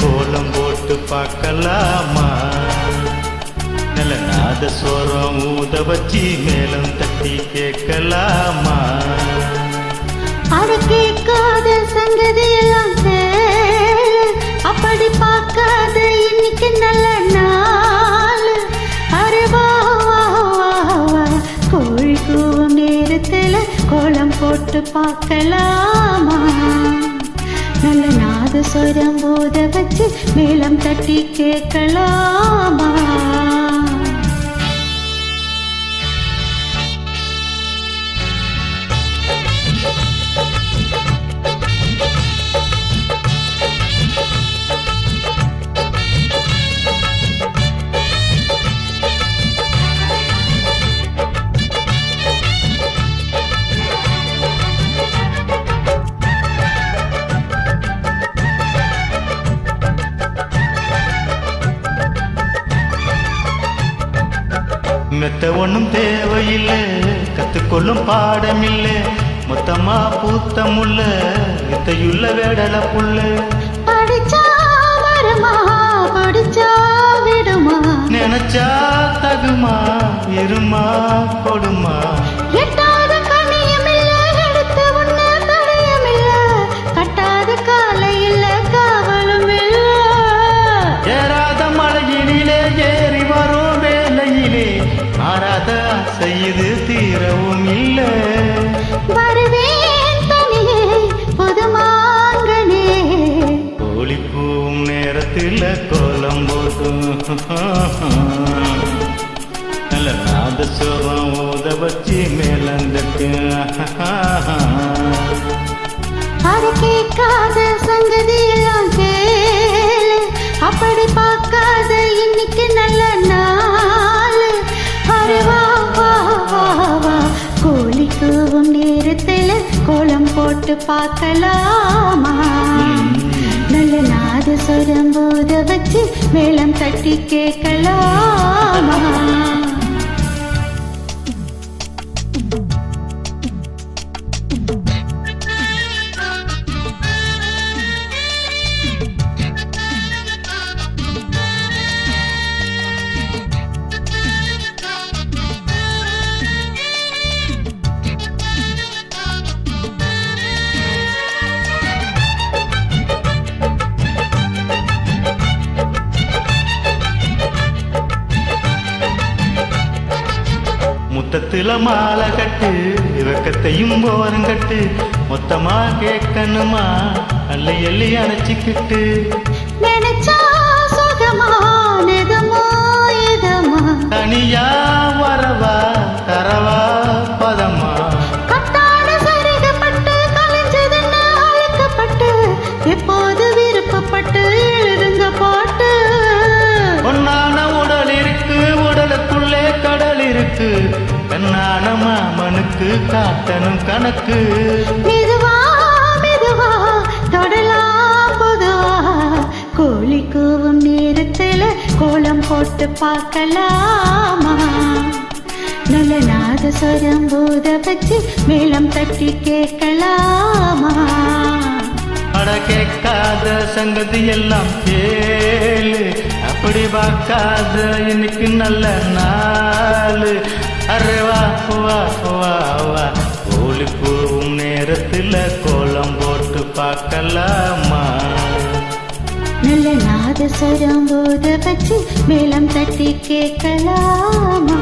கோலம் போட்டு பார்க்கலாமா? நல்ல நாதஸ்வரம் ஊத வச்சு மேளம் தட்டி கேட்கலாமா? அது கேட்காத சங்கதி எல்லாம் அப்படி பார்க்காத இன்னைக்கு நல்ல நாள். அரவா கோழி கூவும் நேரத்துல கோலம் போட்டு பார்க்கலாமா? நல்ல நாதஸ்வரம் ஊத வச்சு மேளம் தட்டி கேட்கலாமா? மெத்த ஒண்ணும் தேவையில்லை, கத்துக்கொள்ளும் பாடமில்லை, மொத்தமா பூத்த முள்ள வித்தையுள்ள வேடல புள்ள. படிச்சா வருமா படிச்சா விடுமா, நினைச்சா தகுமா இருமா கொடுமா. எட்டாத கனியும் இல்ல எடுத்து உன்ன தடையும் இல்ல, கட்டாத காலை இல்ல காவலும் இல்ல. ஏறாத மழையினிலே ஏறி வரும் வேலையிலே மாறாத செய்து தீரவும் இல்லை. வருவேன் தனியே புதுமாங்கனே, கோழிப்பூவும் நேரத்தில் கோலம் போட்டும் நல்ல நாதஸ்வரம் ஊத வச்சு மேலந்தட்டு. அது கேட்காத சங்கதி எல்லாம் கேளு, அப்படி பார்க்காத இன்னைக்கு நல்ல நாள். அரவா கோழி கூவும் நேரத்துல கோலம் போட்டு பார்க்கலாமா? நல்ல நாதஸ்வரம் ஊத வச்சு மேளம் தட்டி கேட்கலாமா? முத்தத்துல மாலை கட்டு வெக்கத்தையும் போரங்கட்டு, மொத்தமா கேட்கணுமா அல்ல எள்ளி அணைச்சிக்கிட்டு. நினைச்சா சுகமா நிதமோ இதமா, தனியா வரவா தரவா பதமா. கட்டான சரிகப்பட்டு கலைஞ்சதுன்னு அழுக்கப்பட்டு, எப்போது விருப்பப்பட்டு எழுதுங்க பாட்டு. பொன்னான உடல் இருக்கு உடலுக்குள்ளே கடல் இருக்கு, பெண்ணான மாமனுக்கு காட்டணும் கணக்கு. மெதுவா மெதுவா தொடலாம் பொதுவா, கோழி கூவும் நேரத்துல கோலம் போட்டு பார்க்கலாமா? நல்ல நாதஸ்வரம் ஊத வச்சு மேளம் தட்டி கேட்கலாமா? அட கேட்காத சங்கதி எல்லாம் கேளு, அப்படி பார்க்காத இன்னைக்கு நல்ல நாள். அரவா வா வா வா கோழி கூவும் நேரத்தில் கோலம் போட்டு பார்க்கலாமா? நல்ல நாதஸ்வரம் ஊத வச்சு மேளம் தட்டி கேட்கலாமா?